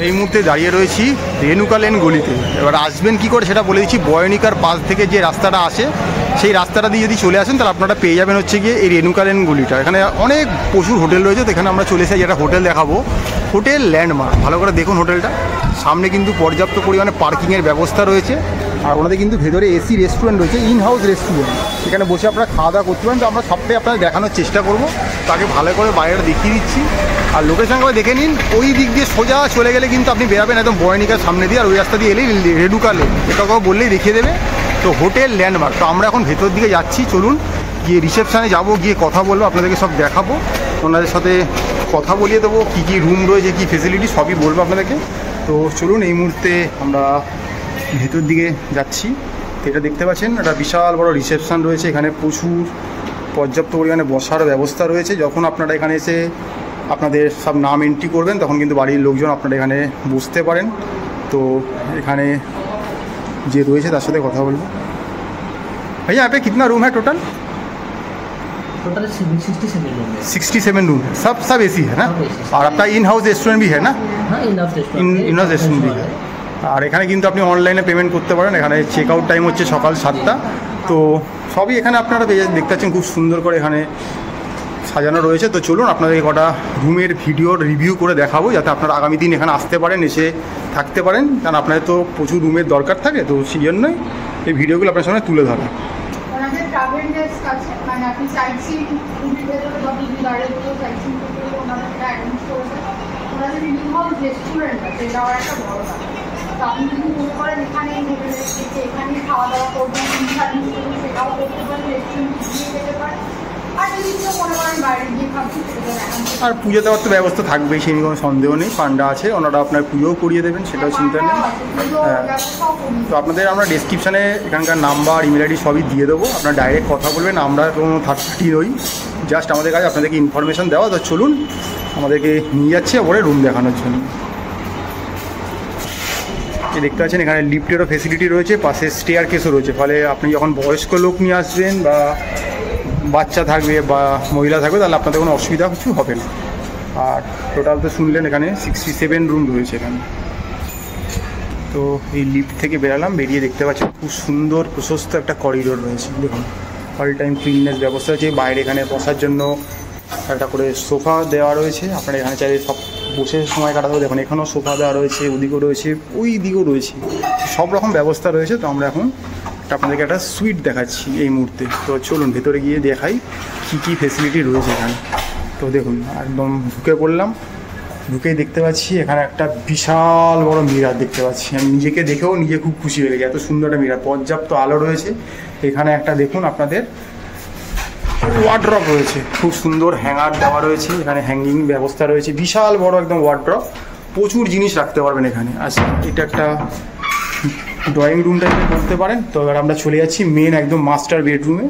এই মুহূর্তে দাঁড়িয়ে রয়েছি রেণুকা লেন গলিতে। এবার আসবেন কি করে সেটা বলে দিচ্ছি। বয়নিকার পাশ থেকে যে রাস্তাটা আসে সেই রাস্তাটা দিয়ে যদি চলে আসেন তাহলে আপনারা পেয়ে যাবেন হচ্ছে গিয়ে এই রেণুকা লেন গলিটা। এখানে অনেক প্রচুর হোটেল রয়েছে, তো এখানে আমরা চলে এসেছি একটা হোটেল দেখাবো, হোটেল ল্যান্ডমার্ক। ভালো করে দেখুন হোটেলটা, সামনে কিন্তু পর্যাপ্ত পরিমাণে পার্কিংয়ের ব্যবস্থা রয়েছে। আর ওনাদের কিন্তু ভেতরে এসি রেস্টুরেন্ট রয়েছে, ইন হাউস রেস্টুরেন্ট, এখানে বসে আপনারা খাওয়া দাওয়া করতে পারেন। তো আমরা সবটাই আপনাদের দেখানোর চেষ্টা করবো, তাকে ভালো করে বাইরেটা দেখিয়ে দিচ্ছি। আর লোকেশনগুলো দেখে নিন, ওই দিক দিয়ে সোজা চলে গেলে কিন্তু আপনি বেরাবেন একদম বয়নিকার সামনে দিয়ে, আর ওই রাস্তা দিয়ে এলেই রেণুকা লেন, এটাকেও বললেই দেখিয়ে দেবে। তো হোটেল ল্যান্ডমার্ক। তো আমরা এখন ভেতর দিকে যাচ্ছি, চলুন গিয়ে রিসেপশানে যাবো, গিয়ে কথা বলবো, আপনাদেরকে সব দেখাবো, ওনাদের সাথে কথা বলিয়ে দেবো, কী কী রুম রয়েছে, কী ফেসিলিটি সবই বলবো আপনাদেরকে। তো চলুন এই মুহূর্তে আমরা ভেতর দিকে যাচ্ছি। এটা দেখতে পাচ্ছেন একটা বিশাল বড় রিসেপশান রয়েছে, এখানে প্রচুর পর্যাপ্ত পরিমাণে বসার ব্যবস্থা রয়েছে। যখন আপনারা এখানে এসে আপনাদের সব নাম এন্ট্রি করবেন তখন কিন্তু বাড়ির লোকজন আপনারা এখানে বসতে পারেন। তো এখানে যে রয়েছে তার সাথে কথা বলবো। भैया यहाँ पे कितना रूम है टोटल? टोटल 67 रूम है। सब एसी है ना? और आपका इन हाउस रेस्टोरेंट भी है ना? हाँ, इन हाउस रेस्टोरेंट भी है। আর এখানে কিন্তু আপনি অনলাইনে পেমেন্ট করতে পারেন। এখানে চেক আউট টাইম হচ্ছে সকাল 7টা। তো সবই এখানে আপনারা দেখতে পাচ্ছেন, খুব সুন্দর করে এখানে সাজানো রয়েছে। তো চলুন আপনাদের কটা রুমের ভিডিওর রিভিউ করে দেখাবো, যাতে আপনারা আগামী দিন এখানে আসতে পারেন, এসে থাকতে পারেন। কারণ আপনাদের তো প্রচুর রুমের দরকার থাকে, তো সেই জন্যই এই ভিডিওগুলো আপনার সামনে তুলে ধরা। আপনি যদি মনে করেন এখানে এখানে খাওয়া দাওয়া করবেন, সেটাও করতে পারেন, রেস্টুরেন্টে গিয়ে যেতে পারেন। আর যদি কেউ মনে করেন বাইরে গিয়ে খাচ্ছি, আর পুজো দেওয়ার তো ব্যবস্থা থাকবেই, সেই নিয়ে কোনো সন্দেহ নেই। পান্ডা আছে, ওনারা আপনার পুজোও করিয়ে দেবেন, সেটাও চিন্তা নেই। হ্যাঁ, তো আপনাদের আমরা ডেসক্রিপশানে এখানকার নাম্বার, ইমেল আইডি সবই দিয়ে দেবো, আপনারা ডাইরেক্ট কথা বলবেন। আমরা কোনো থার্ড পার্টি নই, জাস্ট আমাদের কাছে আপনাদেরকে ইনফরমেশান দেওয়া। তো চলুন আমাদেরকে নিয়ে যাচ্ছে ওপরে রুম দেখানোর জন্য। দেখতে পাচ্ছেন এখানে লিফটেরও ফেসিলিটি রয়েছে, পাশে স্টেয়ার কেসও রয়েছে, ফলে আপনি যখন বয়স্ক লোক নিয়ে আসবেন বা বাচ্চা থাকবে বা মহিলা থাকবে তাহলে আপনাদের কোনো অসুবিধা কিছু হবে না। আর টোটাল তো শুনলেন এখানে 67 রুম রয়েছে এখানে। তো এই লিফট থেকে বেরালাম, বেরিয়ে দেখতে পাচ্ছেন খুব সুন্দর প্রশস্ত একটা করিডোর রয়েছে। দেখুন অল টাইম ক্লিননেস ব্যবস্থা আছে। বাইরে এখানে বসার জন্য একটা করে সোফা দেওয়া রয়েছে, আপনারা এখানে চাইলে সব বসে সময় কাটাতে। দেখুন এখানেও সোফা দেওয়া রয়েছে, ওদিকেও রয়েছে, ওই দিকেও রয়েছে, সব রকম ব্যবস্থা রয়েছে। তো আমরা এখন আপনাদেরকে একটা সুইট দেখাচ্ছি এই মুহূর্তে। তো চলুন ভেতরে গিয়ে দেখাই কী কী ফেসিলিটি রয়েছে এখানে। তো দেখুন একদম ঢুকে পড়লাম, ঢুকেই দেখতে পাচ্ছি এখানে একটা বিশাল বড় মিরার দেখতে পাচ্ছি। আমি নিজেকে দেখেও নিজে খুব খুশি হয়ে গেছি, এত সুন্দর একটা মিরার, পর্যাপ্ত আলো রয়েছে এখানে। একটা দেখুন আপনাদের ওয়ার্ড্রপ রয়েছে, খুব সুন্দর হ্যাঙ্গার দেওয়া রয়েছে, এখানে হ্যাঙ্গিং ব্যবস্থা রয়েছে, বিশাল বড় একদম ওয়ার্ড্রপ, প্রচুর জিনিস রাখতে পারবেন এখানে। আচ্ছা, এটা একটা ড্রয়িং রুম টাইপের করতে পারেন। তো এবার আমরা চলে যাচ্ছি মেন একদম মাস্টার বেডরুমে।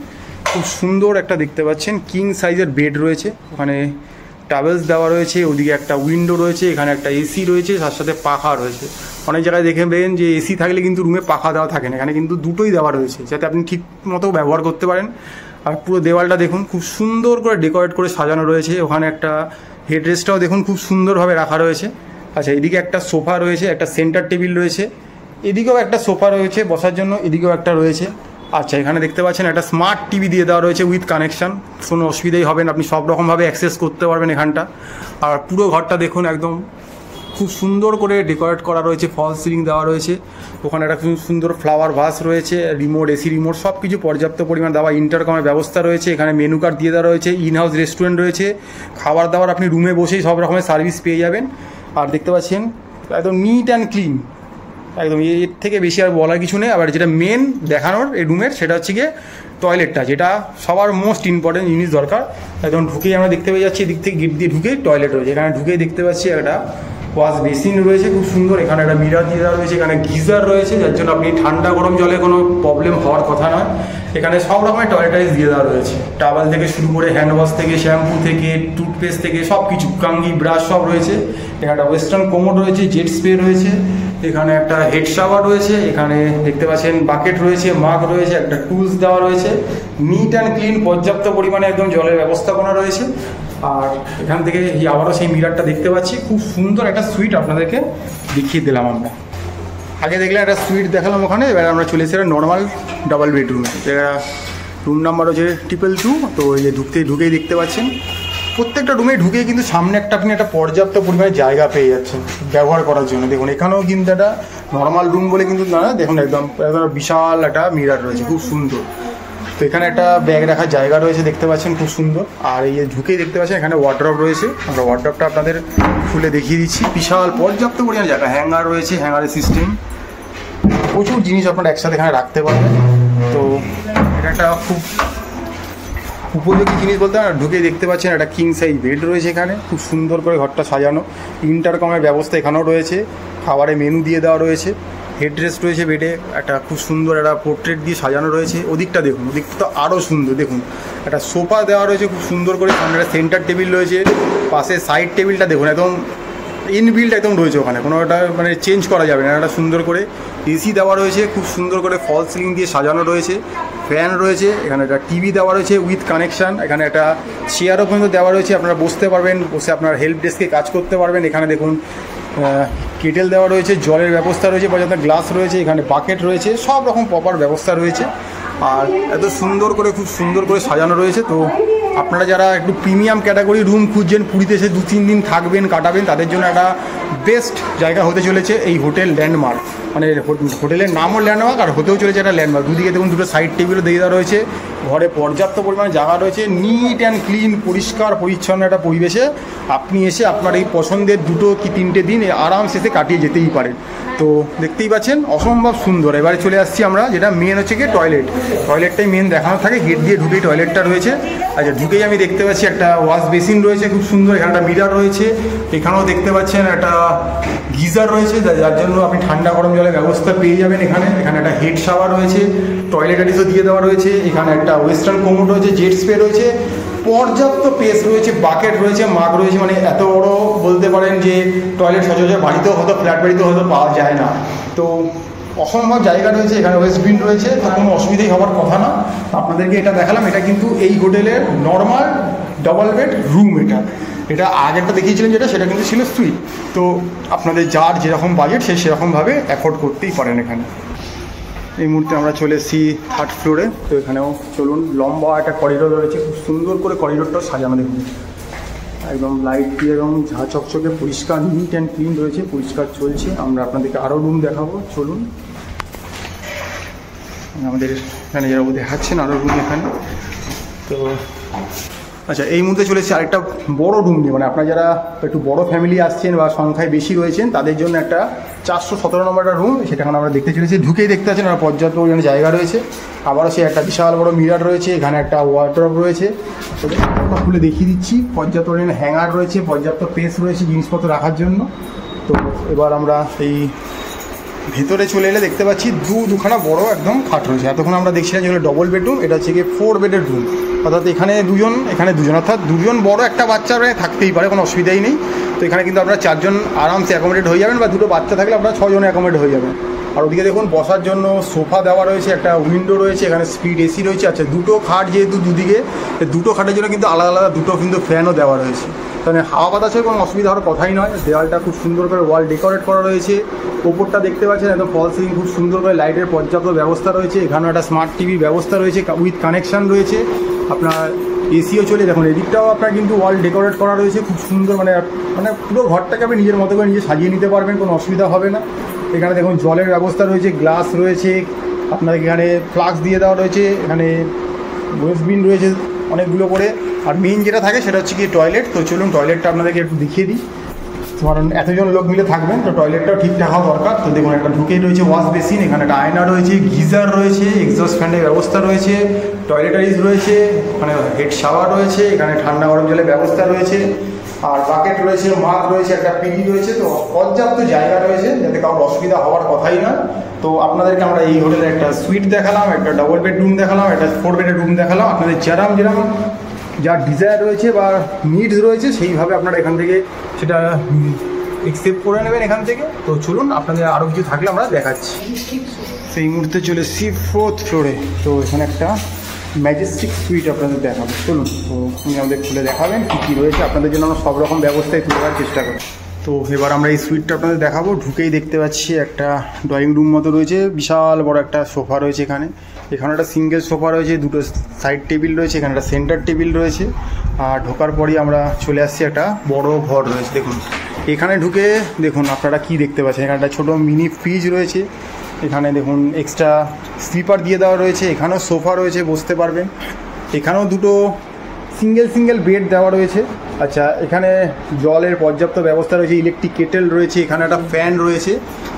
খুব সুন্দর একটা দেখতে পাচ্ছেন কিং সাইজের বেড রয়েছে, ওখানে টাওয়েলস দেওয়া রয়েছে, ওদিকে একটা উইন্ডো রয়েছে, এখানে একটা এসি রয়েছে, তার সাথে পাখা রয়েছে। অনেক জায়গায় দেখবেন যে এসি থাকলে কিন্তু রুমে পাখা দেওয়া থাকে না, এখানে কিন্তু দুটোই দেওয়া রয়েছে, যাতে আপনি ঠিক মতো ব্যবহার করতে পারেন। আর পুরো দেওয়ালটা দেখুন খুব সুন্দর করে ডেকোরেট করে সাজানো রয়েছে। ওখানে একটা হেডরেস্টটাও দেখুন খুব সুন্দরভাবে রাখা রয়েছে। আচ্ছা, এদিকে একটা সোফা রয়েছে, একটা সেন্টার টেবিল রয়েছে, এদিকেও একটা সোফা রয়েছে বসার জন্য, এদিকেও একটা রয়েছে। আচ্ছা, এখানে দেখতে পাচ্ছেন একটা স্মার্ট টিভি দিয়ে দেওয়া রয়েছে উইথ কানেকশান, কোনো অসুবিধাই হবে না, আপনি সব রকমভাবে অ্যাক্সেস করতে পারবেন এখানটা। আর পুরো ঘরটা দেখুন একদম খুব সুন্দর করে ডেকোরেট করা রয়েছে, ফল সিলিং দেওয়া রয়েছে, ওখানে একটা খুব সুন্দর ফ্লাওয়ার ভাস রয়েছে, রিমোট, এসি রিমোট সব কিছু পর্যাপ্ত পরিমাণ দেওয়া, ইন্টারকমের ব্যবস্থা রয়েছে, এখানে মেনু কার্ড দিয়ে দেওয়া রয়েছে, ইন হাউস রেস্টুরেন্ট রয়েছে, খাবার দাবার আপনি রুমে বসেই সব রকমের সার্ভিস পেয়ে যাবেন। আর দেখতে পাচ্ছেন একদম নিট অ্যান্ড ক্লিন, একদম এর থেকে বেশি আর বলার কিছু নেই। আবার যেটা মেন দেখানোর এই রুমের সেটা হচ্ছে গিয়ে টয়লেটটা, যেটা সবার মোস্ট ইম্পর্টেন্ট জিনিস দরকার। একদম ঢুকেই আমরা দেখতে পেয়ে যাচ্ছি এদিক থেকে গেট দিয়ে ঢুকেই টয়লেট রয়েছে, এখানে ঢুকেই দেখতে পাচ্ছি একটা ওয়াশ বেসিন রয়েছে খুব সুন্দর, এখানে একটা মিরার দিয়ে দেওয়া রয়েছে, এখানে গিজার রয়েছে, যার জন্য আপনি ঠান্ডা গরম জলে কোনো প্রবলেম হওয়ার কথা নয়। এখানে সব রকমের টয়লেটাইজ দিয়ে দেওয়া রয়েছে, টাওয়াল থেকে শুরু করে হ্যান্ড ওয়াশ থেকে শ্যাম্পু থেকে টুথপেস্ট থেকে সব কিছু, কাঙ্গি ব্রাশ সব রয়েছে। এখানে একটা ওয়েস্টার্ন কোমোড রয়েছে, জেট স্প্রে রয়েছে, এখানে একটা হেড শাওয়ার রয়েছে, এখানে দেখতে পাচ্ছেন বাকেট রয়েছে, মাগ রয়েছে, একটা টুলস দেওয়া রয়েছে, নিট অ্যান্ড ক্লিন, পর্যাপ্ত পরিমাণে একদম জলের ব্যবস্থাপনা রয়েছে। আর এখান থেকে আবারও সেই মিরারটা দেখতে পাচ্ছি, খুব সুন্দর একটা সুইট আপনাদেরকে দেখিয়ে দিলাম আমরা। আগে দেখলে একটা সুইট দেখালাম ওখানে, এবার আমরা চলে এসেছিলাম নর্মাল ডাবল বেডরুমে, যেটা রুম নাম্বার হচ্ছে 222। তো এই যে ঢুকেই দেখতে পাচ্ছেন প্রত্যেকটা রুমে ঢুকেই কিন্তু সামনে আপনি একটা পর্যাপ্ত পরিমাণে জায়গা পেয়ে যাচ্ছেন ব্যবহার করার জন্য। দেখুন এখানেও কিন্তু একটা নর্মাল রুম বলে কিন্তু না, দেখুন একদম বিশাল একটা মিরার রয়েছে, খুব সুন্দর। তো এখানে একটা ব্যাগ রাখার জায়গা রয়েছে দেখতে পাচ্ছেন, খুব সুন্দর। আর এই ঢুকেই দেখতে পাচ্ছেন এখানে ওয়ার্ড্রপ রয়েছে, আমরা ওয়ার্ড্রপটা আপনাদের খুলে দেখিয়ে দিচ্ছি। বিশাল পর্যাপ্ত পরিমাণে জায়গা, হ্যাঙ্গার রয়েছে, হ্যাঙ্গারের সিস্টেম, প্রচুর জিনিস আপনারা একসাথে এখানে রাখতে পারবেন। তো এটা একটা খুব উপযোগী জিনিস বলতে ঢুকেই দেখতে পাচ্ছেন একটা কিং সাইজ বেড রয়েছে এখানে, খুব সুন্দর করে ঘরটা সাজানো। ইন্টারকমের ব্যবস্থা এখানেও রয়েছে, খাবারের মেনু দিয়ে দেওয়া রয়েছে, হেডরেস্ট রয়েছে বেডে, একটা খুব সুন্দর একটা পোর্ট্রেট দিয়ে সাজানো রয়েছে। ওদিকটা দেখুন, ওদিকটা তো আরও সুন্দর, দেখুন একটা সোফা দেওয়া রয়েছে খুব সুন্দর করে, সামনে একটা সেন্টার টেবিল রয়েছে, পাশে সাইড টেবিলটা দেখুন একদম ইনবিল্ড একদম রয়েছে, ওখানে কোনো একটা মানে চেঞ্জ করা যাবে না। একটা সুন্দর করে এসি দেওয়া রয়েছে, খুব সুন্দর করে ফল সিলিং দিয়ে সাজানো রয়েছে, ফ্যান রয়েছে, এখানে একটা টিভি দেওয়া রয়েছে উইথ কানেকশান, এখানে একটা চেয়ারও পর্যন্ত দেওয়া রয়েছে, আপনারা বসতে পারবেন, বসে আপনার হেল্প ডেস্কে কাজ করতে পারবেন। এখানে দেখুন কেটেল দেওয়া রয়েছে, জলের ব্যবস্থা রয়েছে, পর্যাপ্ত গ্লাস রয়েছে, এখানে বাকেট রয়েছে, সব রকম প্রপার ব্যবস্থা রয়েছে। আর এত সুন্দর করে খুব সুন্দর করে সাজানো রয়েছে। তো আপনারা যারা একটু প্রিমিয়াম ক্যাটাগরি রুম খুঁজছেন, পুরীতে এসে 2-3 দিন থাকবেন কাটাবেন, তাদের জন্য একটা বেস্ট জায়গা হতে চলেছে এই হোটেল ল্যান্ডমার্ক। মানে হোটেলের নামও ল্যান্ডমার্ক আর হতেও চলেছে একটা ল্যান্ডমার্ক। দুদিকে দেখুন দুটো সাইড টেবিলও দিয়ে দেওয়া রয়েছে, ঘরে পর্যাপ্ত পরিমাণে জায়গা রয়েছে, নিট অ্যান্ড ক্লিন, পরিষ্কার পরিচ্ছন্ন একটা পরিবেশে আপনি এসে আপনার এই পছন্দের 2 কি 3টে দিন আরামসে এসে কাটিয়ে যেতেই পারেন। তো দেখতেই পাচ্ছেন অসম্ভব সুন্দর। এবারে চলে আসছি আমরা, যেটা মেন হচ্ছে কি টয়লেটটাই মেন দেখানো থাকে। গেট দিয়ে ঢুকেই টয়লেটটা রয়েছে। আচ্ছা, ঢুকেই আমি দেখতে পাচ্ছি একটা ওয়াশ বেসিন রয়েছে খুব সুন্দর, এখানে একটা মিরার রয়েছে, এখানেও দেখতে পাচ্ছেন একটা গিজার রয়েছে যার জন্য আপনি ঠান্ডা গরম জলের ব্যবস্থা পেয়ে যাবেন। এখানে একটা হেড শাওয়ার রয়েছে, টয়লেট অ্যাটাচও দিয়ে দেওয়া রয়েছে, এখানে একটা ওয়েস্টার্ন কোমোড রয়েছে, জেট স্প্রে রয়েছে, পর্যাপ্ত পেস রয়েছে, বাকেট রয়েছে, মাগ রয়েছে। মানে এত বড় বলতে পারেন যে টয়লেট সচরাচর বাড়িতেও হয়তো ফ্ল্যাট বাড়িতেও হয়তো পাওয়া যায় না। তো অসম্ভব জায়গা রয়েছে, এখানে ওয়েস্টবিন রয়েছে, তো কোনো অসুবিধাই হওয়ার কথা না। আপনাদেরকে এটা দেখালাম, এটা কিন্তু এই হোটেলের নর্মাল ডাবল বেড রুম। এটা আগেরটা দেখিয়েছিলেন যেটা, সেটা কিন্তু ছিল সুইট। তো আপনাদের যার যেরকম বাজেট সে সেরকমভাবে অ্যাফোর্ড করতেই পারেন। এখানে এই মুহূর্তে আমরা চলে এসেছি 3rd ফ্লোরে। তো এখানেও চলুন, লম্বা একটা করিডোর রয়েছে, খুব সুন্দর করে করিডোরটা সাজানো দেখুন, একদম লাইট দিয়ে একদম ঝা চকচকে পরিষ্কার, নিট অ্যান্ড ক্লিন রয়েছে, পরিষ্কার চলছে। আমরা আপনাদেরকে আরও রুম দেখাবো, চলুন। আমাদের এখানে যারা দেখাচ্ছেন আরও রুম এখানে। তো আচ্ছা, এই মুহূর্তে চলে এসেছি আরেকটা বড় রুম নিয়ে, মানে আপনারা যারা একটু বড় ফ্যামিলি আসছেন বা সংখ্যায় বেশি রয়েছেন তাদের জন্য একটা 417 নম্বর একটা রুম, সেটাখানে আমরা দেখতে চলেছি। ঢুকেই দেখতে পাচ্ছেন আর পর্যাপ্ত পরিমাণে জায়গা রয়েছে, আবারও সে একটা বিশাল বড় মিরার রয়েছে, এখানে একটা ওয়ার্ড্রপ রয়েছে, খুলে দেখিয়ে দিচ্ছি। পর্যাপ্ত পরিমাণে হ্যাঙ্গার রয়েছে, পর্যাপ্ত পেস রয়েছে জিনিসপত্র রাখার জন্য। তো এবার আমরা এই ভেতরে চলে এলে দেখতে পাচ্ছি দুখানা বড় একদম খাট রয়েছে। এতক্ষণ আমরা দেখছিলাম যেগুলো ডবল বেডরুম, এটা হচ্ছে গিয়ে 4 বেডের রুম, অর্থাৎ এখানে দুজন, অর্থাৎ 2জন বড় একটা বাচ্চা থাকতেই পারে, কোনো অসুবিধাই নেই। তো এখানে কিন্তু আপনারা 4 জন আরামসে অ্যাকোমোডেট হয়ে যাবেন, বা 2টো বাচ্চা থাকলে আপনারা 6 জন অ্যাকোমোডেট হয়ে যাবেন। আর ওদিকে দেখুন বসার জন্য সোফা দেওয়া রয়েছে, একটা উইন্ডো রয়েছে, এখানে স্পিড এসি রয়েছে। আচ্ছা, 2টো খাট যেহেতু দুদিকে, 2টো খাটের জন্য কিন্তু আলাদা আলাদা 2টো কিন্তু ফ্যানও দেওয়া রয়েছে, মানে হাওয়া বাতাসের কোনো অসুবিধা হওয়ার কথাই নয়। দেওয়ালটা খুব সুন্দর করে ওয়াল ডেকোরেট করা রয়েছে, ওপরটা দেখতে পাচ্ছেন একদম ফল সিলিং, খুব সুন্দর করে লাইটের পর্যাপ্ত ব্যবস্থা রয়েছে। এখানেও একটা স্মার্ট টিভি ব্যবস্থা রয়েছে উইথ কানেকশান রয়েছে, আপনার এসিও চলে। দেখুন এদিকটাও আপনার কিন্তু ওয়াল ডেকোরেট করা রয়েছে খুব সুন্দর, মানে পুরো ঘরটাকে আপনি নিজের মতো করে নিজে সাজিয়ে নিতে পারবেন, কোনো অসুবিধা হবে না। এখানে দেখুন জলের ব্যবস্থা রয়েছে, গ্লাস রয়েছে, আপনার এখানে ফ্লাক্স দিয়ে দেওয়া রয়েছে, এখানে ওয়েস্টবিন রয়েছে অনেকগুলো করে। আর মেইন যেটা থাকে সেটা হচ্ছে কি টয়লেট। তো চলুন টয়লেটটা আপনাদেরকে একটু দেখিয়ে দিই, কারণ এতজন লোক মিলে থাকবেন তো টয়লেটটাও ঠিকঠাক হওয়া দরকার। তো দেখুন একটা ঢুকেই রয়েছে ওয়াশ বেসিন, এখানে একটা আয়না রয়েছে, গিজার রয়েছে, এক্সস্ট ফ্যানের ব্যবস্থা রয়েছে, টয়লেটারিজ রয়েছে, ওখানে হেড শাওয়ার রয়েছে, এখানে ঠান্ডা গরম জলের ব্যবস্থা রয়েছে, আর বাকেট রয়েছে, মাগ রয়েছে, একটা পিডি রয়েছে। তো পর্যাপ্ত জায়গা রয়েছে, যাতে কারোর অসুবিধা হওয়ার কথাই না। তো আপনাদেরকে আমরা এই হোটেলে একটা সুইট দেখালাম, একটা ডাবল বেডরুম দেখালাম, একটা 4 বেডের রুম দেখালাম। আপনাদের যেরকম যার ডিজায়ার রয়েছে বা নিডস রয়েছে সেইভাবে আপনারা এখান থেকে সেটা একসেপ্ট করে নেবেন এখান থেকে। তো চলুন আপনাদের আরও কিছু থাকলে আমরা দেখাচ্ছি। সেই মুহূর্তে চলে এসেছি 4th ফ্লোরে। তো এখানে একটা ম্যাজেস্টিক সুইট আপনাদের দেখাবো, চলুন। তো আপনি আমাদের খুলে দেখাবেন কী কী রয়েছে, আপনাদের জন্য আমরা সব রকম ব্যবস্থায় তুলে দেওয়ার চেষ্টা করি। তো এবার আমরা এই সুইটটা আপনাদের দেখাবো। ঢুকেই দেখতে পাচ্ছি একটা ড্রয়িং রুম মতো রয়েছে, বিশাল বড় একটা সোফা রয়েছে এখানে একটা সিঙ্গেল সোফা রয়েছে, দুটো সাইড টেবিল রয়েছে, এখানে একটা সেন্টার টেবিল রয়েছে। আর ঢোকার পরই আমরা চলে আসছি একটা বড় ঘর রয়েছে। দেখুন এখানে ঢুকে দেখুন আপনারা কি দেখতে পাচ্ছেন, এখানে একটা ছোটো মিনি ফ্রিজ রয়েছে, এখানে দেখুন এক্সট্রা স্লিপার দিয়ে দেওয়া রয়েছে, এখানেও সোফা রয়েছে বসতে পারবেন, এখানেও দুটো সিঙ্গেল বেড দেওয়া রয়েছে। আচ্ছা, এখানে জলের পর্যাপ্ত ব্যবস্থা রয়েছে, ইলেকট্রিক কেটেল রয়েছে, এখানে একটা ফ্যান রয়েছে,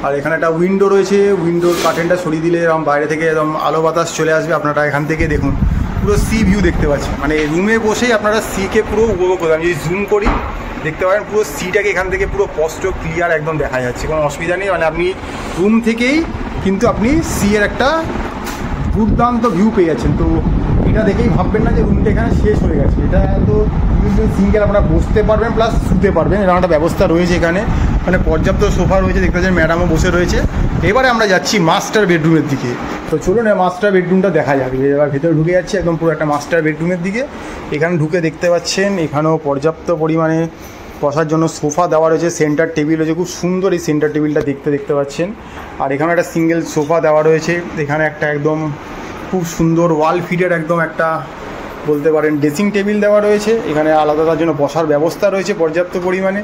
আর এখানে একটা উইন্ডো রয়েছে। উইন্ডোর কার্টেনটা সরিয়ে দিলে এরকম বাইরে থেকে একদম আলো বাতাস চলে আসবে। আপনারা এখান থেকে দেখুন পুরো সি ভিউ দেখতে পাচ্ছেন, মানে রুমে বসেই আপনারা সিকে পুরো উপভোগ করবেন। আমি যদি জুম করি দেখতে পারেন পুরো সিটাকে এখান থেকে পুরো স্পষ্ট ক্লিয়ার একদম দেখা যাচ্ছে, কোনো অসুবিধা নেই। মানে আপনি রুম থেকেই কিন্তু আপনি সি এর একটা দুর্দান্ত ভিউ পেয়ে যাচ্ছেন। তো এটা দেখেই ভাববেন না যে রুমটা এখানে শেষ হয়ে গেছে, এটা তো সিঙ্গেল আপনারা বসতে পারবেন প্লাস শুতে পারবেন, এরকম একটা ব্যবস্থা রয়েছে এখানে। মানে পর্যাপ্ত সোফা রয়েছে, দেখতে পাচ্ছেন ম্যাডামও বসে রয়েছে। এবারে আমরা যাচ্ছি মাস্টার বেডরুমের দিকে। তো চলুন মাস্টার বেডরুমটা দেখা যাবে। এবার ভেতরে ঢুকে যাচ্ছে একদম পুরো একটা মাস্টার বেডরুমের দিকে। এখানে ঢুকে দেখতে পাচ্ছেন এখানেও পর্যাপ্ত পরিমাণে বসার জন্য সোফা দেওয়া রয়েছে, সেন্টার টেবিল রয়েছে, খুব সুন্দর এই সেন্টার টেবিলটা দেখতে পাচ্ছেন। আর এখানে একটা সিঙ্গেল সোফা দেওয়া রয়েছে, এখানে একটা একদম খুব সুন্দর ওয়াল ফিটের একদম একটা বলতে পারেন ড্রেসিং টেবিল দেওয়া রয়েছে, এখানে আলাদা তার জন্য বসার ব্যবস্থা রয়েছে পর্যাপ্ত পরিমাণে।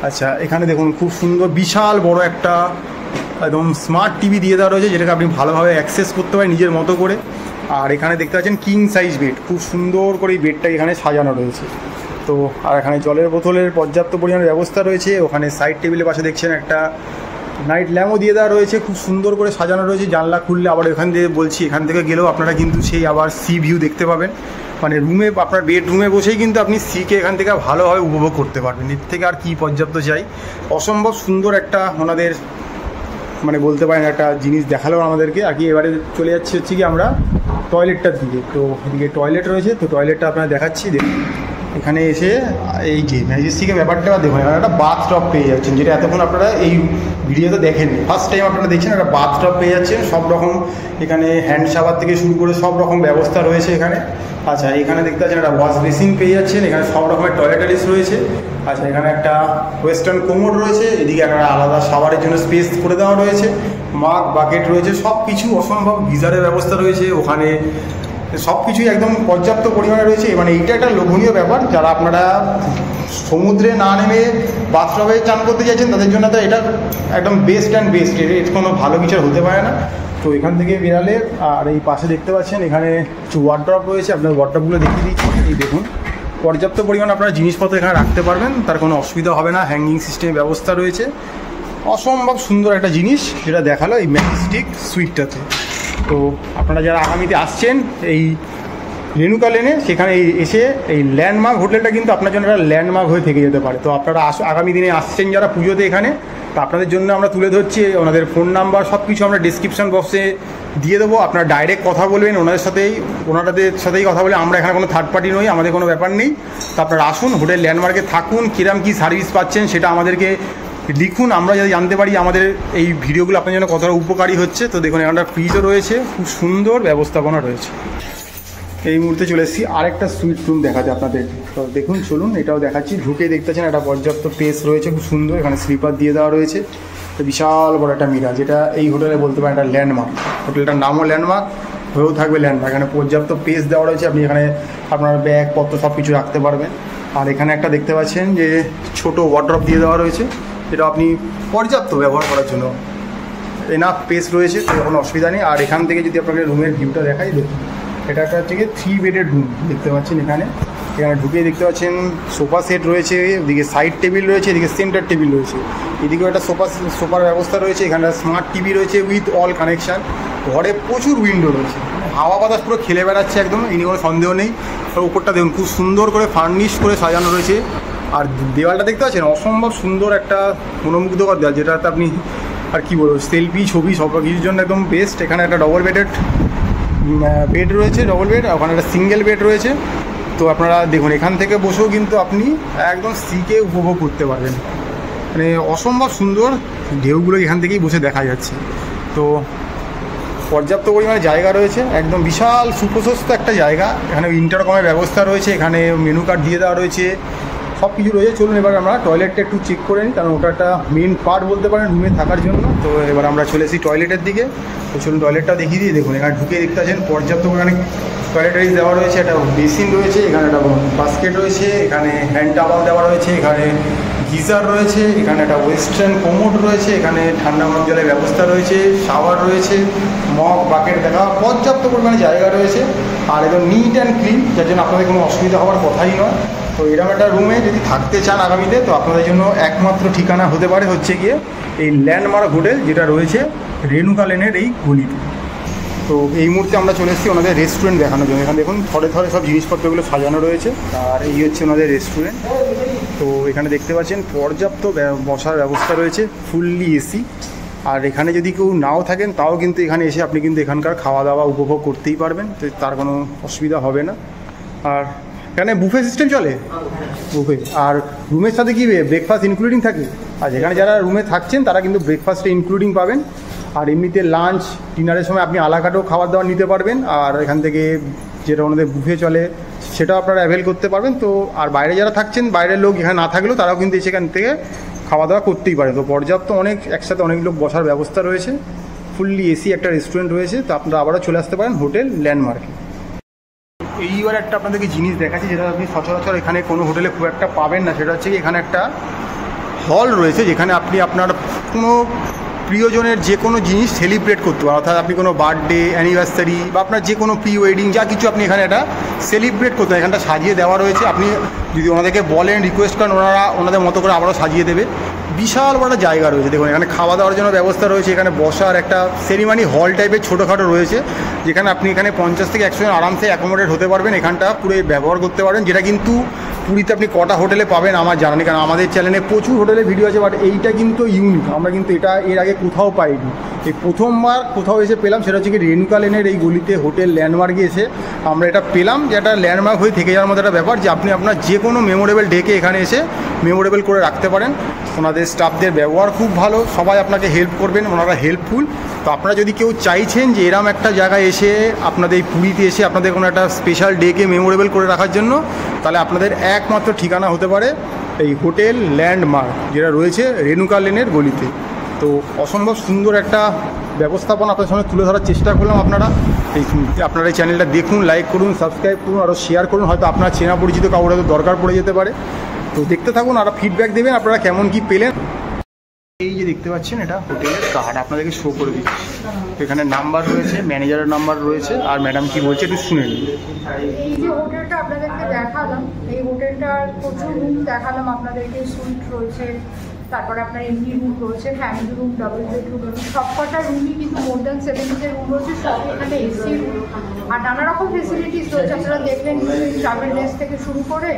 আচ্ছা, এখানে দেখুন খুব সুন্দর বিশাল বড় একটা একদম স্মার্ট টিভি দিয়ে দেওয়া রয়েছে, যেটাকে আপনি ভালোভাবে অ্যাক্সেস করতে পারেন নিজের মতো করে। আর এখানে দেখতে পাচ্ছেন কিং সাইজ বেড, খুব সুন্দর করে এই বেডটা এখানে সাজানো রয়েছে। তো আর এখানে জলের বোতলের পর্যাপ্ত পরিমাণে ব্যবস্থা রয়েছে। ওখানে সাইড টেবিলের পাশে দেখছেন একটা নাইট ল্যাম্পও দিয়ে দেওয়া রয়েছে, খুব সুন্দর করে সাজানো রয়েছে। জানলা খুললে আবার এখান থেকে বলছি, এখান থেকে গেলেও আপনারা কিন্তু সেই আবার সি ভিউ দেখতে পাবেন। মানে রুমে আপনার বেডরুমে বসেই কিন্তু আপনি সিকে এখান থেকে ভালোভাবে উপভোগ করতে পারবেন। এর থেকে আর কি পর্যাপ্ত চাই। অসম্ভব সুন্দর একটা ওনাদের মানে বলতে পারেন একটা জিনিস দেখালো আমাদেরকে। আর কি এবারে চলে যাচ্ছে হচ্ছে কি আমরা টয়লেটটার দিকে। তো এদিকে টয়লেট রয়েছে, তো টয়লেটটা আপনারা দেখাচ্ছি। দেখুন এখানে এসে এই যে ম্যাজেস্টিকের ব্যাপারটা দেখুন, এখানে একটা বাথটব পেয়ে যাচ্ছেন, যেটা এতক্ষণ আপনারা এই ভিডিওতে দেখেননি, ফার্স্ট টাইম আপনারা দেখছেন। একটা বাথটব পেয়ে যাচ্ছেন, সব রকম এখানে হ্যান্ড শাওয়ার থেকে শুরু করে সব রকম ব্যবস্থা রয়েছে এখানে। আচ্ছা, এখানে দেখতে পাচ্ছেন একটা ওয়াশ বেসিন পেয়ে যাচ্ছেন, এখানে সব রকমের টয়লেটারিস রয়েছে। আচ্ছা, এখানে একটা ওয়েস্টার্ন কোমোড রয়েছে, এদিকে একটা আলাদা শাওয়ারের জন্য স্পেস করে দেওয়া রয়েছে, মাগ বাকেট রয়েছে, সব কিছু অসম্ভব। গিজারের ব্যবস্থা রয়েছে ওখানে, সব কিছুই একদম পর্যাপ্ত পরিমাণে রয়েছে। মানে এইটা একটা লোভনীয় ব্যাপার, যারা আপনারা সমুদ্রে না নেমে বাথটবে চান করতে চাইছেন তাদের জন্য তো এটা একদম বেস্ট অ্যান্ড বেস্ট, এর কোনো ভালো কিছু হতে পারে না। তো এখান থেকে বেরালে আর এই পাশে দেখতে পাচ্ছেন এখানে কিছু ওয়ার্ড্রপ রয়েছে, আপনার ওয়ার্ড্রপগুলো দেখিয়ে দিচ্ছি। এই দেখুন পর্যাপ্ত পরিমাণে আপনারা জিনিসপত্র এখানে রাখতে পারবেন, তার কোনো অসুবিধা হবে না। হ্যাঙ্গিং সিস্টেমের ব্যবস্থা রয়েছে, অসম্ভব সুন্দর একটা জিনিস যেটা দেখালো এই ম্যাজেস্টিক সুইটটাতে। তো আপনারা যারা আগামীতে আসছেন এই রেণুকা লেনে, সেখানে এসে এই ল্যান্ডমার্ক হোটেলটা কিন্তু আপনার জন্য একটা ল্যান্ডমার্ক হয়ে থেকে যেতে পারে। তো আপনারা আগামী দিনে আসছেন যারা পুজোতে এখানে, তো আপনাদের জন্য আমরা তুলে ধরছি ওনাদের ফোন নাম্বার, সব কিছু আমরা ডিসক্রিপশন বক্সে দিয়ে দেবো। আপনারা ডাইরেক্ট কথা বলবেন ওনাদের সাথেই কথা বলে। আমরা এখানে কোনো থার্ড পার্টি নই, আমাদের কোনো ব্যাপার নেই। তো আপনারা আসুন, হোটেল ল্যান্ডমার্কে থাকুন, কিরম কী সার্ভিস পাচ্ছেন সেটা আমাদেরকে লিখুন, আমরা যাতে জানতে পারি আমাদের এই ভিডিওগুলো আপনার জন্য কতটা উপকারী হচ্ছে। তো দেখুন এখানে একটা ফ্রিজও রয়েছে, খুব সুন্দর ব্যবস্থাপনা রয়েছে। এই মুহূর্তে চলে এসেছি আরেকটা সুইট রুম দেখাতে আপনাদের। তো দেখুন চলুন এটাও দেখাচ্ছি। ঢুকে দেখতে পাচ্ছেন একটা পর্যাপ্ত স্পেস রয়েছে, খুব সুন্দর। এখানে স্লিপার দিয়ে দেওয়া রয়েছে, বিশাল বড় একটা মিরার, যেটা এই হোটেলে বলতে পারেন একটা ল্যান্ডমার্ক। হোটেলটার নামও ল্যান্ডমার্ক, হয়েও থাকবে ল্যান্ডমার্ক। এখানে পর্যাপ্ত স্পেস দেওয়া রয়েছে, আপনি এখানে আপনার ব্যাগপত্র সব কিছু রাখতে পারবেন। আর এখানে একটা দেখতে পাচ্ছেন যে ছোটো ওয়ার্ড্রপ দিয়ে দেওয়া রয়েছে, যেটা আপনি পর্যাপ্ত ব্যবহার করার জন্য এনাফ স্পেস রয়েছে, তো কোনো অসুবিধা নেই। আর এখান থেকে যদি আপনাকে রুমের ভিউটা দেখাই, দেখুন এটা একটা হচ্ছে কি 3 বেডের রুম দেখতে পাচ্ছেন। এখানে ঢুকে দেখতে পাচ্ছেন সোফা সেট রয়েছে, ওদিকে সাইড টেবিল রয়েছে, এদিকে সেন্টার টেবিল রয়েছে, এদিকেও একটা সোফার ব্যবস্থা রয়েছে। এখানে স্মার্ট টিভি রয়েছে উইথ অল কানেকশান। ঘরে প্রচুর উইন্ডো রয়েছে, হাওয়া বাতাস পুরো খেলে বেড়াচ্ছে একদম, এই নিয়ে কোনো সন্দেহ নেই। আর উপরটা দেখুন খুব সুন্দর করে ফার্নিশ করে সাজানো রয়েছে। আর দেওয়ালটা দেখতে পাচ্ছেন অসম্ভব সুন্দর একটা মনোমুগ্ধকর দেওয়াল, যেটাতে আপনি আর কি বলবো সেলফি ছবি সব কিছুর জন্য একদম বেস্ট। এখানে একটা ডবল বেড রয়েছে, ডবল বেড, ওখানে একটা সিঙ্গেল বেড রয়েছে। তো আপনারা দেখুন এখান থেকে বসেও কিন্তু আপনি একদম সিকে উপভোগ করতে পারবেন, মানে অসম্ভব সুন্দর ঢেউগুলো এখান থেকেই বসে দেখা যাচ্ছে। তো পর্যাপ্ত পরিমাণে জায়গা রয়েছে, একদম বিশাল সুপ্রশস্ত একটা জায়গা। এখানে ইন্টারকমের ব্যবস্থা রয়েছে, এখানে মেনু কার্ড দিয়ে দেওয়া রয়েছে, সব কিছু রয়েছে। চলুন এবার আমরা টয়লেটটা একটু চেক করে নিই, কারণ ওটা একটা মেন পার্ট বলতে পারেন রুমে থাকার জন্য। তো এবার আমরা চলে এসেছি টয়লেটের দিকে। তো চলুন টয়লেটটা দেখিয়ে দিই। দেখুন এখানে ঢুকে দেখতে পাচ্ছেন পর্যাপ্ত পরিমাণে টয়লেটারিজ দেওয়া রয়েছে, একটা বেসিন রয়েছে, এখানে একটা বাস্কেট রয়েছে, এখানে হ্যান্ড টাওয়াল দেওয়া রয়েছে, এখানে গিজার রয়েছে, এখানে একটা ওয়েস্টার্ন কোমোড রয়েছে, এখানে ঠান্ডা গরম জলের ব্যবস্থা রয়েছে, শাওয়ার রয়েছে, মগ বাকেট দেখা, পর্যাপ্ত পরিমাণে জায়গা রয়েছে আর একদম নিট অ্যান্ড ক্লিন, যার জন্য আপনাদের কোনো অসুবিধা হওয়ার কথাই নয়। তো এরকম একটা রুমে যদি থাকতে চান আগামীতে, তো আপনাদের জন্য একমাত্র ঠিকানা হতে পারে হচ্ছে গিয়ে এই ল্যান্ডমার্ক হোটেল, যেটা রয়েছে রেণুকা লেনের এই গলিতে। তো এই মুহূর্তে আমরা চলে এসেছি ওনাদের রেস্টুরেন্ট দেখানোর জন্য। এখানে দেখুন থরে থরে সব জিনিসপত্রগুলো সাজানো রয়েছে, আর এই হচ্ছে ওনাদের রেস্টুরেন্ট। তো এখানে দেখতে পাচ্ছেন পর্যাপ্ত বসার ব্যবস্থা রয়েছে, ফুললি এসি। আর এখানে যদি কেউ নাও থাকেন তাও কিন্তু এখানে এসে আপনি কিন্তু এখানকার খাওয়া দাওয়া উপভোগ করতেই পারবেন, তো তার কোনো অসুবিধা হবে না। আর এখানে বুফে সিস্টেম চলে, বুফে। আর রুমের সাথে কি ব্রেকফাস্ট ইনক্লুডিং থাকে, আর যেখানে যারা রুমে থাকছেন তারা কিন্তু ব্রেকফাস্টে ইনক্লুডিং পাবেন। আর এমনিতে লাঞ্চ ডিনারের সময় আপনি আলাকাটেও খাবার দাবার নিতে পারবেন, আর এখান থেকে যেটা ওনাদের বুফে চলে সেটাও আপনারা অ্যাভেল করতে পারবেন। তো আর বাইরে যারা থাকছেন, বাইরের লোক এখানে না থাকলেও তারাও কিন্তু সেখান থেকে খাওয়া দাওয়া করতেই পারে। তো পর্যাপ্ত অনেক একসাথে অনেক লোক বসার ব্যবস্থা রয়েছে, ফুললি এসি একটা রেস্টুরেন্ট রয়েছে। তো আপনারা আবারও চলে আসতে পারেন হোটেল ল্যান্ডমার্কে। এইবার একটা আপনাদেরকে জিনিস দেখাচ্ছি, যেটা আপনি সচরাচর এখানে কোনো হোটেলে খুব একটা পাবেন না। সেটা হচ্ছে কি, এখানে একটা হল রয়েছে যেখানে আপনি আপনার কোনো প্রিয়জনের যে কোনো জিনিস সেলিব্রেট করতে পারেন। অর্থাৎ আপনি কোনো বার্থডে, অ্যানিভার্সারি বা আপনার যে কোনো প্রি ওয়েডিং যা কিছু আপনি এখানে এটা সেলিব্রেট করতে পারেন। এখানটা সাজিয়ে দেওয়া রয়েছে, আপনি যদি ওনাদেরকে বলেন, রিকোয়েস্ট করেন, ওনারা ওনাদের মতো করে আবারও সাজিয়ে দেবে। বিশাল বড় জায়গা রয়েছে। দেখুন এখানে খাওয়া দাওয়ার জন্য ব্যবস্থা রয়েছে, এখানে বসার একটা সেরিমানি হল টাইপের ছোটোখাটো রয়েছে, যেখানে আপনি এখানে 50 থেকে 100 জন আরামসে অ্যাকোমোডেট হতে পারবেন, এখানটা পুরো ব্যবহার করতে পারবেন। যেটা কিন্তু পুরীতে আপনি কটা হোটেলে পাবেন আমার জানা নেই, কারণ আমাদের চ্যানেলে প্রচুর হোটেলের ভিডিও আছে, বাট এইটা কিন্তু ইউনিক। আমরা কিন্তু এটা এর আগে কোথাও পাইনি, এই প্রথমবার কোথাও এসে পেলাম। সেটা হচ্ছে কি রেণুকা লেনের এই গলিতে হোটেল ল্যান্ডমার্কে এসে আমরা এটা পেলাম, যে একটা ল্যান্ডমার্ক হয়ে থেকে যাওয়ার মতো একটা ব্যাপার, যে আপনি আপনার যে কোনো মেমোরেবল ডেকে এখানে এসে মেমোরেবল করে রাখতে পারেন। ওনাদের স্টাফদের ব্যবহার খুব ভালো, সবাই আপনাকে হেল্প করবেন, ওনারা হেল্পফুল। তো আপনারা যদি কেউ চাইছেন যে এরম একটা জায়গায় এসে আপনাদের এই পুরীতে এসে আপনাদের কোনো একটা স্পেশাল ডেকে মেমোরেবল করে রাখার জন্য, তাহলে আপনাদের একমাত্র ঠিকানা হতে পারে এই হোটেল ল্যান্ডমার্ক, যেটা রয়েছে রেণুকা লেনের গলিতে। তো অসম্ভব সুন্দর একটা ব্যবস্থাপনা আপনাদের সামনে তুলে ধরার চেষ্টা করলাম। আপনারা এই চ্যানেলটা দেখুন, লাইক করুন, সাবস্ক্রাইব করুন, আরও শেয়ার করুন। হয়তো আপনার চেনা পরিচিত কাউর হয়তো দরকার পড়ে যেতে পারে। তো দেখতে থাকুন, আর ফিডব্যাক দেবেন আপনারা কেমন কি পেলেন। এই যে দেখতে পাচ্ছেন এটা হোটেলের কার্ড, আপনাদেরকে শো করে দিচ্ছি। এখানে নাম্বার রয়েছে, ম্যানেজারের নাম্বার রয়েছে, আর ম্যাডাম কি বলছে একটু শুনে নিন। এই যে হোটেলটা আপনাদেরকে দেখালাম, এই হোটেলটার প্রচুর রুম দেখালাম আপনাদেরকে। সুইট রয়েছে, তারপরে আপনার এমনি রুম রয়েছে, ফ্যামিলি রুম, ডাবল বেডরুম রয়েছে, সবকটা রুমই কিন্তু মোর দ্যান 70 রুম রয়েছে, সব এখানে এসি রুম। আর নানা রকম ফেসিলিটিস রয়েছে, আপনারা দেখবেন ট্রাভেল ডেস্ক থেকে শুরু করে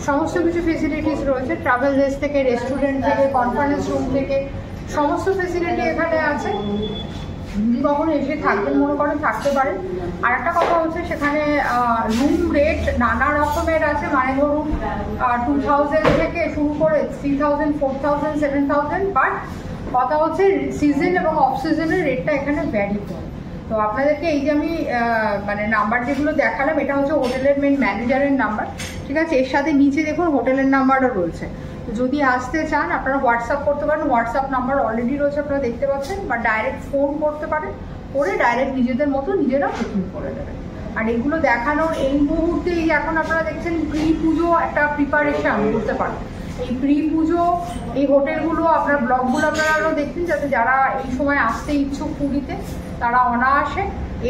সমস্ত কিছু ফেসিলিটিস রয়েছে। ট্রাভেল ডেস্ক থেকে, রেস্টুরেন্ট থেকে, কনফারেন্স রুম থেকে সমস্ত ফেসিলিটি এখানে আছে। যদি কখনো এসে থাকবেন মনে করেন থাকতে পারেন। আর একটা কথা হচ্ছে, সেখানে রুম রেট নানা রকমের আছে, মানে ধরুন 2000 থেকে শুরু করে 3000, 4000, 7000। বাট কথা হচ্ছে সিজন এবং অফ সিজনের রেটটা এখানে ভ্যারি করে। তো আপনাদেরকে এই যে আমি মানে নাম্বার যেগুলো দেখালাম, এটা হচ্ছে হোটেলের মেন ম্যানেজারের নাম্বার, ঠিক আছে। এর সাথে নিচে দেখুন হোটেলের নাম্বারও রয়েছে। যদি আসতে চান আপনারা হোয়াটসঅ্যাপ করতে পারেন, হোয়াটসঅ্যাপ নাম্বার অলরেডি রয়েছে আপনারা দেখতে পাচ্ছেন, বা ডাইরেক্ট ফোন করতে পারেন, করে ডাইরেক্ট নিজেদের মতো নিজেরা বুকিং করে দেবেন। আর এগুলো দেখানোর এই মুহূর্তে এই এখন আপনারা দেখছেন প্রি পুজো একটা প্রিপারেশন করতে পারেন। এই প্রি পুজো এই হোটেলগুলো আপনার ব্লগগুলো আপনারা আরও দেখছেন, যাতে যারা এই সময় আসতে ইচ্ছুক পুরীতে তারা অনায়াসে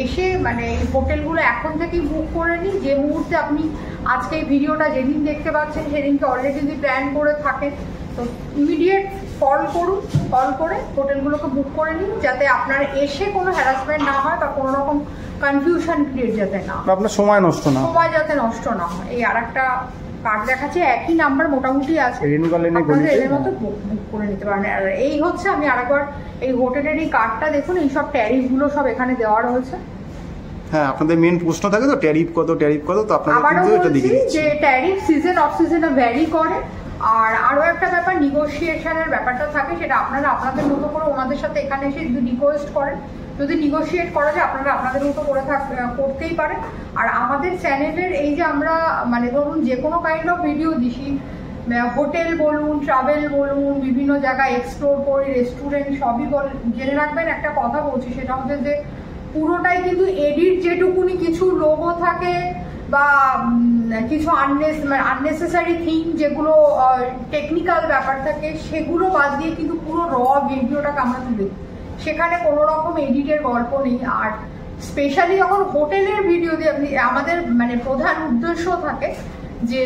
এসে মানে এই হোটেলগুলো এখন থেকেই বুক করে নিন। যে মুহূর্তে আপনি আজকে এই ভিডিওটা যেদিন দেখতে পাচ্ছেন সেদিনকে অলরেডি যদি প্ল্যান করে থাকেন, তো ইমিডিয়েট কল করুন, কল করে হোটেলগুলোকে বুক করে নিন, যাতে আপনার এসে কোনো হ্যারাসমেন্ট না হয় বা কোনো রকম কনফিউশন ক্রিয়েট যাতে না হয়, আপনার সময় নষ্ট না, সময় যাতে নষ্ট না হয়। এই আর একটা কার্ড দেখাচ্ছে, একই নাম্বার মোটামুটি আছে, আপনাদের এদের মতো বুক করে নিতে পারেন। আর এই হচ্ছে, আমি আরেকবার এই হোটেলের এই কার্ডটা দেখুন, এই সব ট্যারিফগুলো সব এখানে দেওয়া রয়েছে। হ্যাঁ, আপনাদের মেন প্রশ্ন থাকে তো ট্যারিফ কত, ট্যারিফ কত, তো আপনারা কিন্তু এটা দেখিয়ে দিচ্ছি যে ট্যারিফ সিজন অফ সিজনে ভ্যারি করে। আর আরও একটা ব্যাপার, নিগোসিয়েশনের ব্যাপারটা থাকে, সেটা আপনারা আপনাদের মতো করে ওনাদের সাথে এখানে এসে যদি রিকোয়েস্ট করেন যদি নিগোশিয়েট করা যায় আপনারা আপনাদের মতো করতেই পারেন। আর আমাদের চ্যানেলের এই যে আমরা মানে ধরুন যে কোনো কাইন্ড অফ ভিডিও দিছি, হোটেল বলুন, ট্রাভেল বলুন, বিভিন্ন জায়গায় এক্সপ্লোর করি, রেস্টুরেন্ট সবই জেনে রাখবেন একটা কথা বলছি, সেটা হচ্ছে যে পুরোটাই কিন্তু এডিট যেটুকুনি কিছু লোগো থাকে বা কিছু আননেসেসারি থিং যেগুলো টেকনিক্যাল ব্যাপার থাকে সেগুলো বাদ দিয়ে কিন্তু পুরো র ভিডিওটাকে আমরা তুলি, সেখানে কোনো রকম এডিটের গল্প নেই। আর স্পেশালি যখন হোটেলের ভিডিও দিয়ে আপনি আমাদের মানে প্রধান উদ্দেশ্য থাকে যে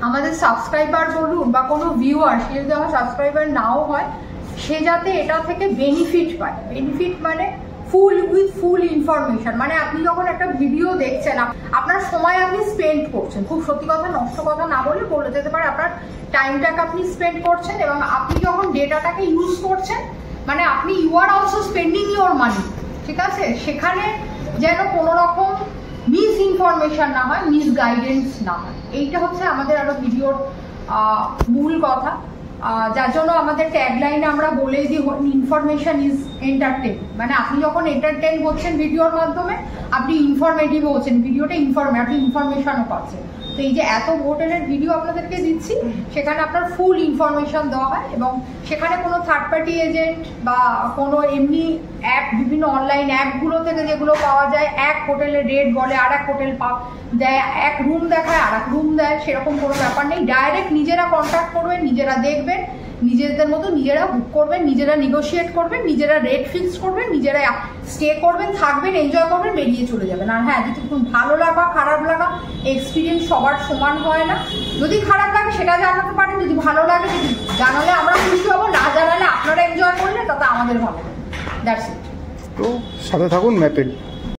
আমাদের সাবস্ক্রাইবার বলুন বা কোনো ভিউয়ার, সে যদি আমার সাবস্ক্রাইবার নাও হয় সে যাতে এটা থেকে বেনিফিট পায়। বেনিফিট মানে ফুল ইনফরমেশন, মানে আপনি যখন একটা ভিডিও দেখছেন আপনার সময় আপনি স্পেন্ড করছেন, খুব সত্যি কথা নষ্ট কথা না বলে যেতে পারে আপনার টাইমটাকে আপনি স্পেন্ড করছেন, এবং আপনি যখন ডেটাটাকে ইউজ করছেন মানে আপনি you are also spending your money, ঠিক আছে? সেখানে যেন কোনো রকম মিস ইনফরমেশন না হয়, মিস গাইডেন্স না হয়, এইটা হচ্ছে আমাদের আরো ভিডিওর মূল কথা। যার জন্য আমাদের ট্যাগলাইনে আমরা বলেই দিই ইনফরমেশন ইজ এন্টারটেন, মানে আপনি যখন এন্টারটেন হচ্ছেন ভিডিওর মাধ্যমে আপনি ইনফরমেটিভ হচ্ছেন, ভিডিওটা আপনি ইনফরমেশনও পাচ্ছেন। তো এই যে এত হোটেলের ভিডিও আপনাদেরকে দিচ্ছি সেখানে আপনার ফুল ইনফরমেশন দেওয়া হয়, এবং সেখানে কোনো থার্ড পার্টি এজেন্ট বা কোনো এমনি অ্যাপ, বিভিন্ন অনলাইন অ্যাপগুলো থেকে যেগুলো পাওয়া যায় এক হোটেলের রেট বলে আর এক হোটেল দেয়, এক রুম দেখায় আর এক রুম দেয়, সেরকম কোনো ব্যাপার নেই। ডাইরেক্ট নিজেরা কন্ট্যাক্ট করবেন, নিজেরা দেখবেন, নিজেদের মতো নিজেরা বুক করবেন, নিজেরা নেগোশিয়েট করবেন, নিজেরা রেট ফিক্স করবেন, নিজেরা স্টে করবেন, থাকবেন, এনজয় করবেন, বেরিয়ে চলে যাবেন। আর হ্যাঁ, যদি ভালো লাগা খারাপ লাগা এক্সপিরিয়েন্স সবার সমান হয় না, যদি খারাপ লাগে সেটা জানাতে পারেন, যদি ভালো লাগে যদি জানালে আমরা খুশি হবো, না জানালে আপনারা এনজয় করলে তাতে আমাদের ভালো। That's it. তো সাথে থাকুন ম্যাপেল।